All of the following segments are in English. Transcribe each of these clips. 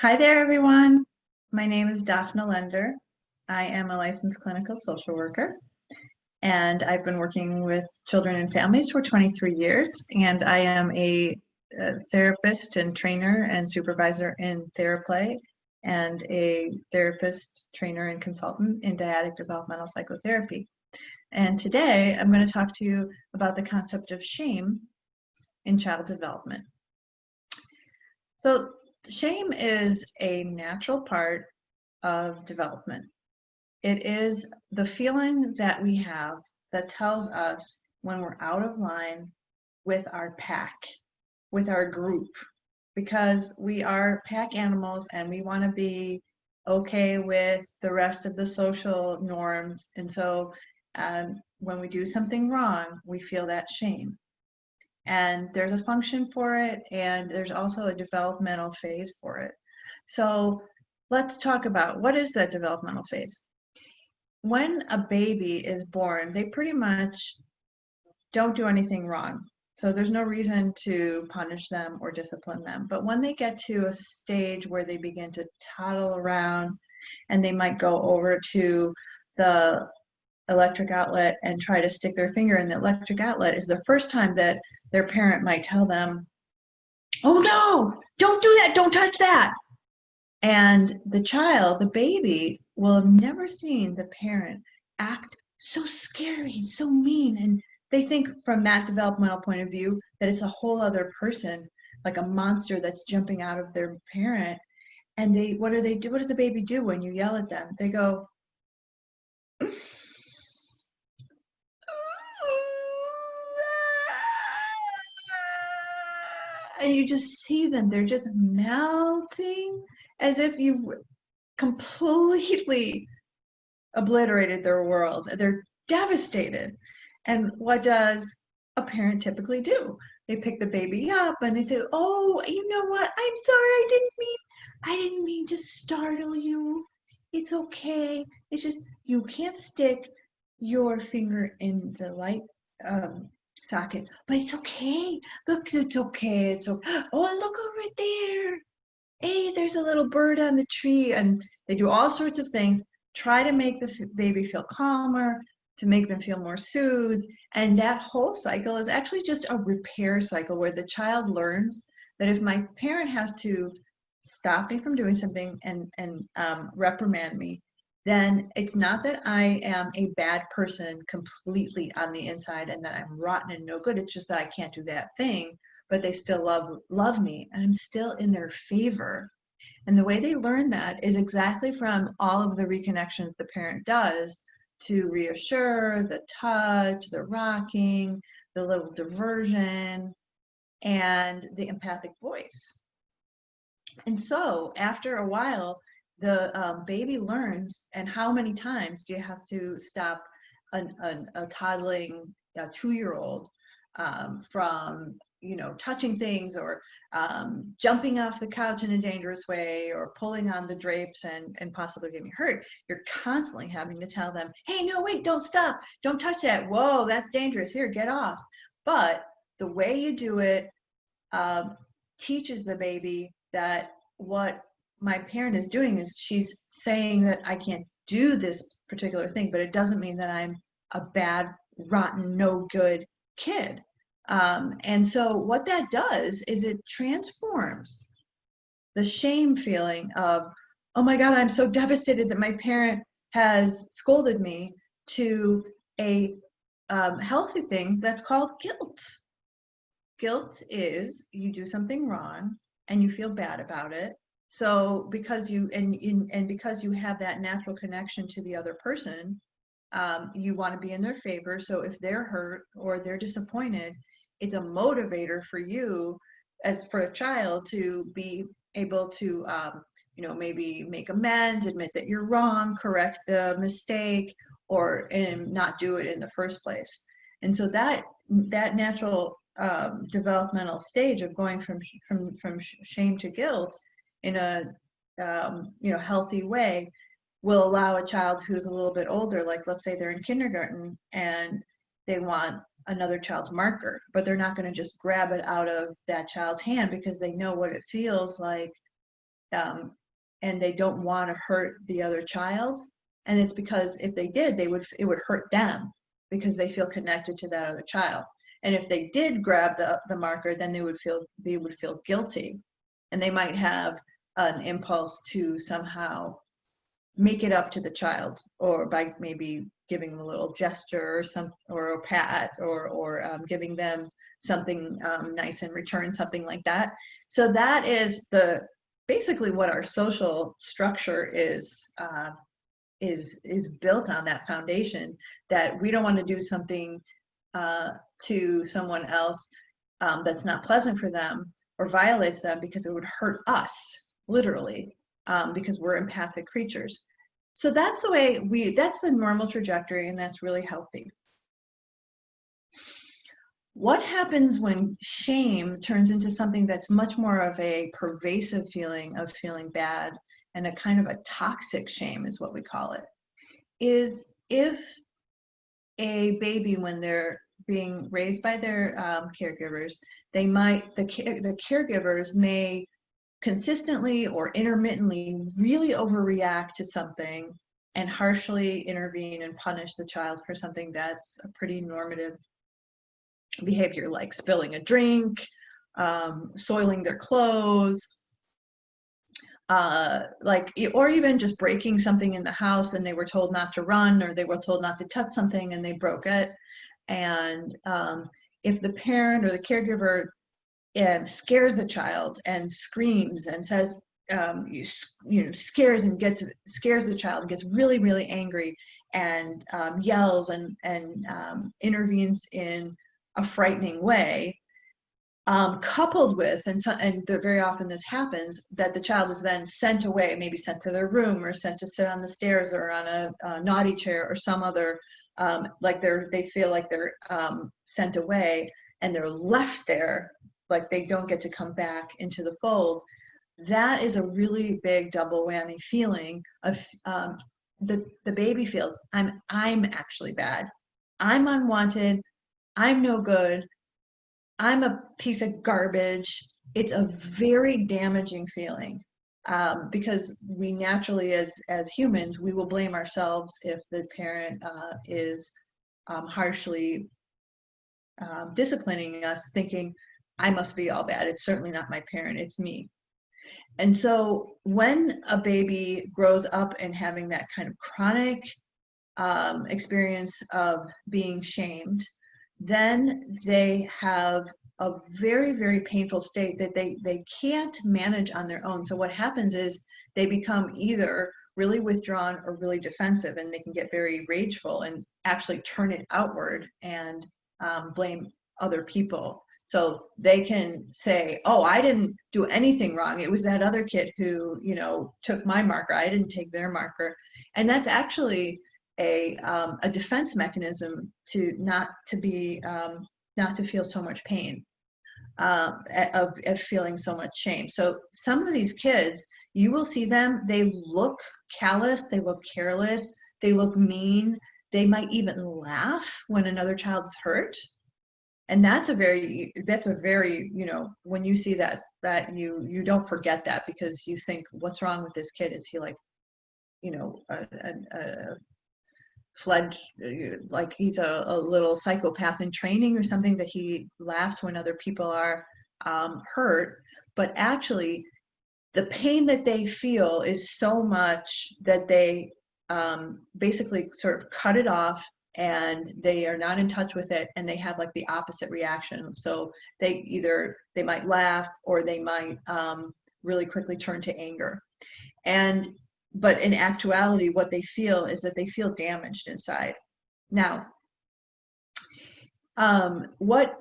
Hi there, everyone. My name is Dafna Lender. I am a licensed clinical social worker, and I've been working with children and families for 23 years, and I am a therapist and trainer and supervisor in TheraPlay and a therapist, trainer, and consultant in dyadic developmental psychotherapy. And today I'm going to talk to you about the concept of shame in child development. So shame is a natural part of development. It is the feeling that we have that tells us when we're out of line with our pack, with our group, because we are pack animals and we want to be okay with the rest of the social norms. And so when we do something wrong, we feel that shame. And there's a function for it, and there's also a developmental phase for it. So let's talk about what is that developmental phase. When a baby is born, they pretty much don't do anything wrong. So there's no reason to punish them or discipline them. But when they get to a stage where they begin to toddle around and they might go over to the electric outlet and try to stick their finger in the electric outlet, is the first time that their parent might tell them, "Oh no, don't do that, don't touch that." And the child, the baby, will have never seen the parent act so scary and so mean. And they think from that developmental point of view that it's a whole other person, like a monster that's jumping out of their parent. And what do they do? What does a baby do when you yell at them? They go, and you just see them, they're just melting as if you've completely obliterated their world. They're devastated. And what does a parent typically do? They pick the baby up and they say, "Oh, you know what? I'm sorry. I didn't mean to startle you. It's okay. It's just you can't stick your finger in the light socket, but it's okay. Look, it's okay. It's okay. Oh, look over there. Hey, there's a little bird on the tree." And they do all sorts of things, try to make the baby feel calmer, to make them feel more soothed. And that whole cycle is actually just a repair cycle where the child learns that if my parent has to stop me from doing something and reprimand me, then it's not that I am a bad person completely on the inside and that I'm rotten and no good. It's just that I can't do that thing, but they still love me and I'm still in their favor. And the way they learn that is exactly from all of the reconnections the parent does to reassure, the touch, the rocking, the little diversion, and the empathic voice. And so after a while, the baby learns. And how many times do you have to stop a toddling 2-year-old from touching things or jumping off the couch in a dangerous way or pulling on the drapes and possibly getting hurt? You're constantly having to tell them, "Hey, no, wait, don't stop, don't touch that, whoa, that's dangerous, here, get off." But the way you do it teaches the baby that what my parent is doing is she's saying that I can't do this particular thing, but it doesn't mean that I'm a bad, rotten, no good kid. And so what that does is it transforms the shame feeling of, "Oh my God, I'm so devastated that my parent has scolded me," to a healthy thing that's called guilt. Guilt is you do something wrong and you feel bad about it. So because you because you have that natural connection to the other person, you want to be in their favor. So if they're hurt or they're disappointed, it's a motivator for you as for a child to be able to maybe make amends, admit that you're wrong, correct the mistake, or not do it in the first place. And so that natural developmental stage of going from shame to guilt in a healthy way will allow a child who's a little bit older, like let's say they're in kindergarten and they want another child's marker, but they're not going to just grab it out of that child's hand because they know what it feels like and they don't want to hurt the other child. And it's because if they did, it would hurt them because they feel connected to that other child. And if they did grab the marker, then they would feel guilty, and they might have an impulse to somehow make it up to the child, or by maybe giving them a little gesture or a pat, or giving them something nice in return, something like that. So that is basically what our social structure is built on, that foundation, that we don't want to do something to someone else that's not pleasant for them or violates them, because it would hurt us, literally, because we're empathic creatures. So that's the way that's the normal trajectory, and that's really healthy. What happens when shame turns into something that's much more of a pervasive feeling of feeling bad, and a kind of a toxic shame is what we call it, is if a baby, when they're being raised by their caregivers, the caregivers may consistently or intermittently really overreact to something and harshly intervene and punish the child for something that's a pretty normative behavior, like spilling a drink, soiling their clothes, or even just breaking something in the house, and they were told not to run, or they were told not to touch something and they broke it. And if the parent or the caregiver scares the child and screams and says, scares the child, and gets really, really angry, and yells and intervenes in a frightening way, coupled with, and very often this happens, that the child is then sent away, maybe sent to their room, or sent to sit on the stairs, or on a naughty chair, or some other, they feel like they're sent away, and they're left there, like they don't get to come back into the fold. That is a really big double whammy feeling of the baby feels, I'm actually bad, I'm unwanted, I'm no good, I'm a piece of garbage. It's a very damaging feeling, because we naturally, as humans, we will blame ourselves if the parent is harshly disciplining us, thinking, I must be all bad. It's certainly not my parent, it's me. And so when a baby grows up and having that kind of chronic experience of being shamed, then they have a very, very painful state that they can't manage on their own. So what happens is they become either really withdrawn or really defensive, and they can get very rageful and actually turn it outward and blame other people. So they can say, oh, I didn't do anything wrong, it was that other kid who, took my marker, I didn't take their marker. And that's actually a defense mechanism to not to feel so much pain, of feeling so much shame. So some of these kids, you will see them, they look callous, they look careless, they look mean, they might even laugh when another child's hurt. And that's a very, when you see that you don't forget that, because you think, what's wrong with this kid? Is he like, a fledged, like he's a little psychopath in training or something, that he laughs when other people are hurt? But actually, the pain that they feel is so much that they basically sort of cut it off, and they are not in touch with it, and they have like the opposite reaction. So they might laugh, or they might really quickly turn to anger. But in actuality, what they feel is that they feel damaged inside. Now, what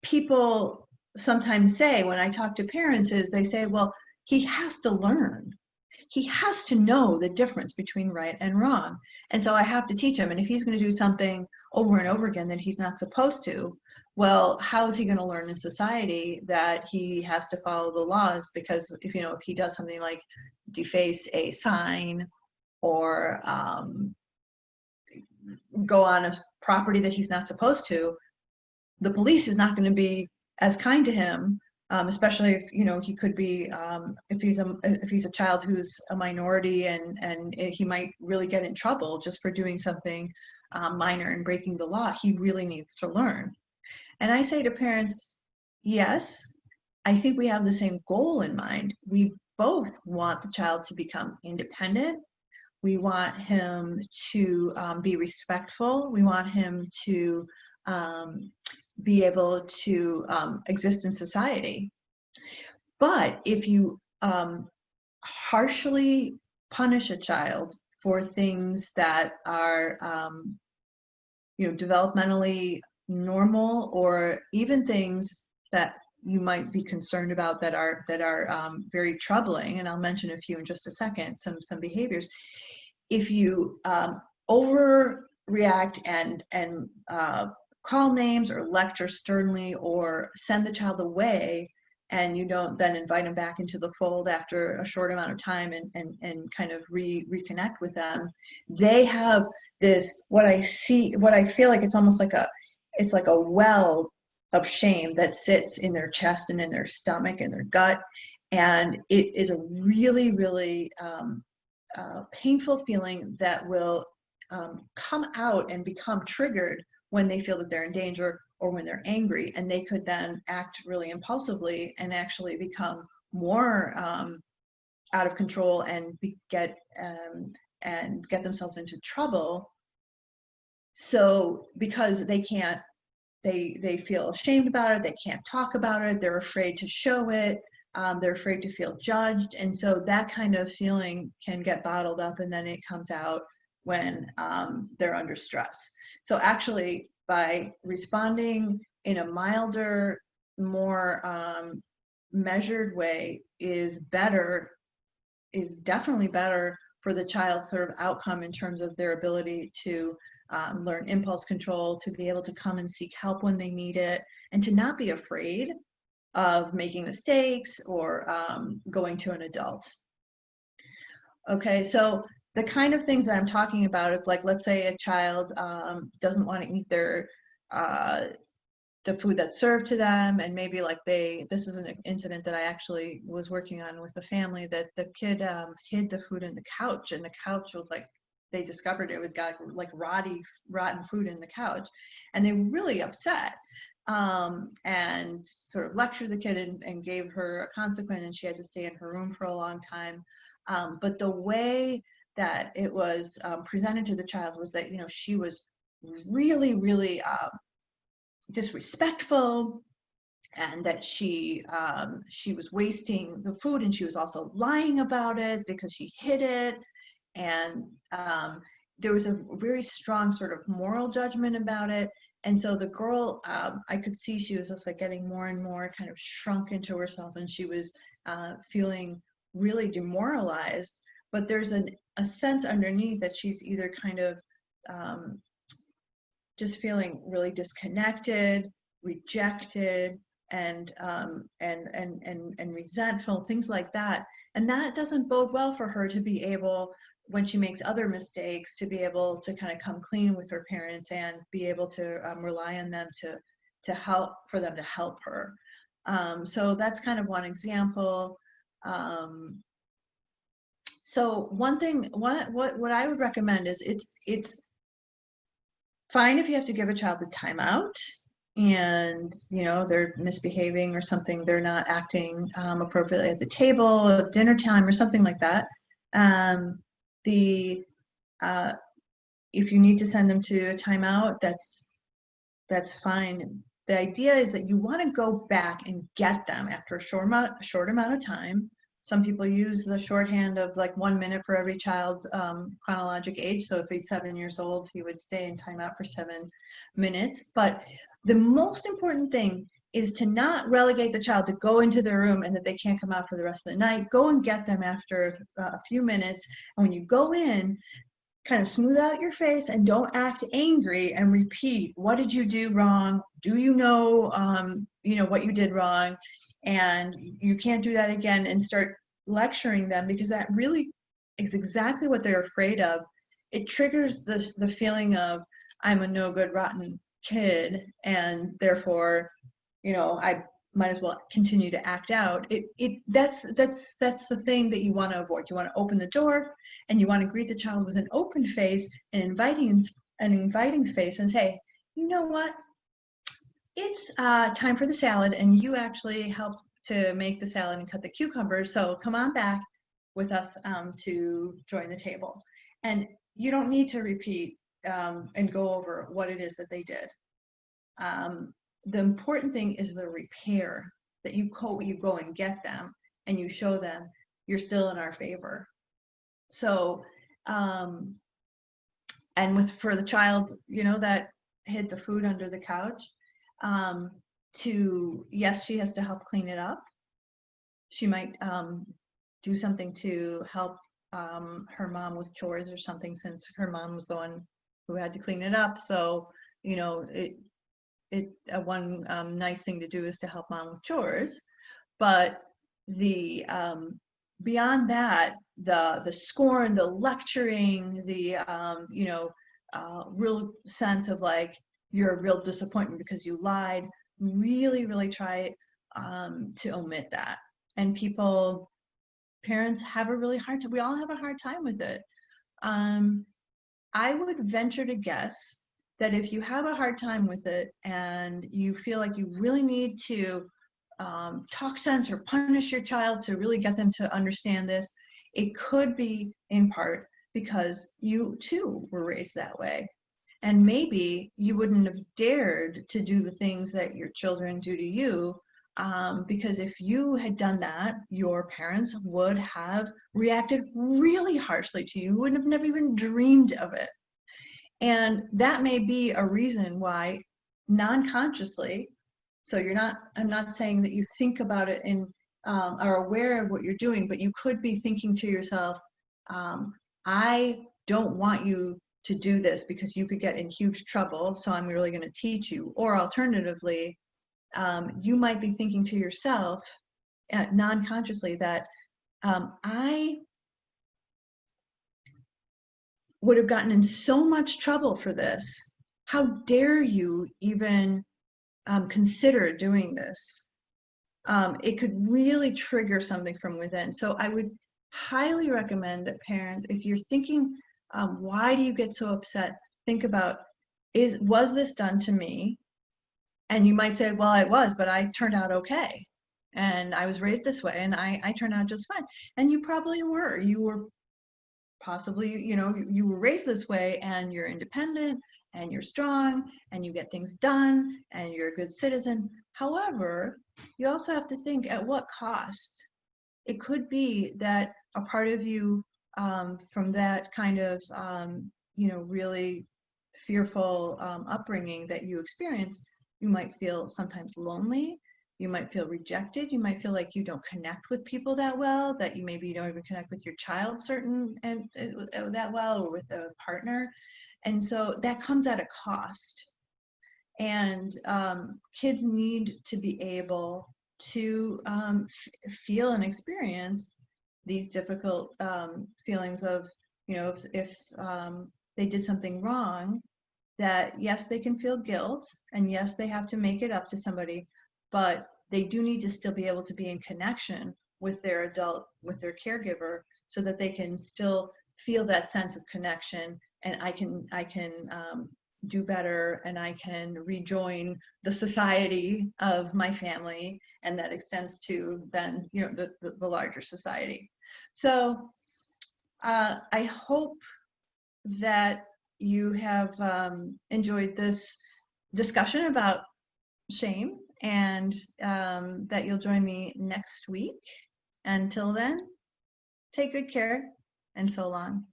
people sometimes say when I talk to parents is, they say, well, he has to learn. He has to know the difference between right and wrong. And so I have to teach him. And if he's going to do something over and over again that he's not supposed to, well, how is he going to learn in society that he has to follow the laws? Because if he does something like deface a sign, or go on a property that he's not supposed to, the police is not going to be as kind to him especially if, he could be, if he's a child who's a minority, and he might really get in trouble just for doing something minor and breaking the law. He really needs to learn. And I say to parents, yes, I think we have the same goal in mind. We both want the child to become independent. We want him to be respectful. We want him to be able to exist in society. But if you harshly punish a child for things that are, developmentally normal, or even things that you might be concerned about that are very troubling, and I'll mention a few in just a second, some behaviors. If you overreact and call names or lecture sternly or send the child away, and you don't then invite them back into the fold after a short amount of time and kind of reconnect with them, they have this, what I feel like it's almost like it's like a well of shame that sits in their chest and in their stomach and their gut. And it is a really, really painful feeling that will come out and become triggered when they feel that they're in danger or when they're angry, and they could then act really impulsively and actually become more out of control and get themselves into trouble. So because they can't, they feel ashamed about it, they can't talk about it, they're afraid to show it, they're afraid to feel judged, and so that kind of feeling can get bottled up, and then it comes out when they're under stress. So actually, by responding in a milder, more measured way is definitely better for the child's sort of outcome in terms of their ability to learn impulse control, to be able to come and seek help when they need it, and to not be afraid of making mistakes or going to an adult. Okay, so the kind of things that I'm talking about is, like, let's say a child doesn't want to eat the food that's served to them, and maybe this is an incident that I actually was working on with a family, that the kid hid the food in the couch, and the couch was like, they discovered it got like rotten food in the couch, and they were really upset, and sort of lectured the kid and gave her a consequence, and she had to stay in her room for a long time. But the way that it was presented to the child was that, she was really, really disrespectful, and that she was wasting the food, and she was also lying about it because she hid it, and there was a very strong sort of moral judgment about it. And so the girl, I could see she was just like getting more and more kind of shrunk into herself, and she was feeling really demoralized. But there's a sense underneath that she's either kind of just feeling really disconnected, rejected, and resentful, things like that. And that doesn't bode well for her to be able, when she makes other mistakes, to be able to kind of come clean with her parents and be able to rely on them to help her. So that's kind of one example. So one thing, what I would recommend is it's fine if you have to give a child a timeout, and they're misbehaving or something, they're not acting appropriately at the table at dinner time or something like that. If you need to send them to a timeout, that's fine. The idea is that you want to go back and get them after a short amount of time. Some people use the shorthand of like 1 minute for every child's chronologic age. So if he's 7 years old, he would stay in timeout for 7 minutes. But the most important thing is to not relegate the child to go into their room and that they can't come out for the rest of the night. Go and get them after a few minutes. And when you go in, kind of smooth out your face and don't act angry, and repeat, what did you do wrong? Do you know what you did wrong? And you can't do that again, and start lecturing them, because that really is exactly what they're afraid of. It triggers the feeling of, I'm a no good, rotten kid, and therefore, might as well continue to act out. That's the thing that you want to avoid. You want to open the door and you want to greet the child with an open face and inviting face and say, you know what, it's time for the salad, and you actually helped to make the salad and cut the cucumbers, so come on back with us to join the table. And you don't need to repeat and go over what it is that they did. The important thing is the repair, that you go and get them and you show them you're still in our favor. So, and for the child, that hid the food under the couch, yes, she has to help clean it up. She might do something to help her mom with chores or something, since her mom was the one who had to clean it up. So, one nice thing to do is to help mom with chores. But the beyond that, the scorn, the lecturing, the real sense of like, you're a real disappointment because you lied, really try to omit that. And parents have a really hard time. We all have a hard time with it. I would venture to guess that if you have a hard time with it and you feel like you really need to talk sense or punish your child to really get them to understand this, it could be in part because you too were raised that way. And maybe you wouldn't have dared to do the things that your children do to you, because if you had done that, your parents would have reacted really harshly to you. You would have never even dreamed of it. And that may be a reason why non-consciously, so I'm not saying that you think about it and are aware of what you're doing, but you could be thinking to yourself, I don't want you to do this because you could get in huge trouble, so I'm really going to teach you. Or alternatively, you might be thinking to yourself non-consciously that I would have gotten in so much trouble for this. How dare you even consider doing this? It could really trigger something from within. So I would highly recommend that parents, if you're thinking, why do you get so upset? Think about, was this done to me? And you might say, well, it was, but I turned out okay. And I was raised this way and I turned out just fine. And you probably were. You were possibly, you were raised this way and you're independent and you're strong and you get things done and you're a good citizen. However, you also have to think, at what cost? It could be that a part of you from that kind of, really fearful upbringing that you experience, you might feel sometimes lonely. You might feel rejected. You might feel like you don't connect with people that well, that you maybe don't even connect with your child that well, or with a partner. And so that comes at a cost. And kids need to be able to feel and experience these difficult feelings of, if they did something wrong, that yes, they can feel guilt, and yes, they have to make it up to somebody, but they do need to still be able to be in connection with their caregiver, so that they can still feel that sense of connection, and I can do better, and I can rejoin the society of my family, and that extends to then the larger society. So I hope that you have enjoyed this discussion about shame, and that you'll join me next week. Until then, take good care, and so long.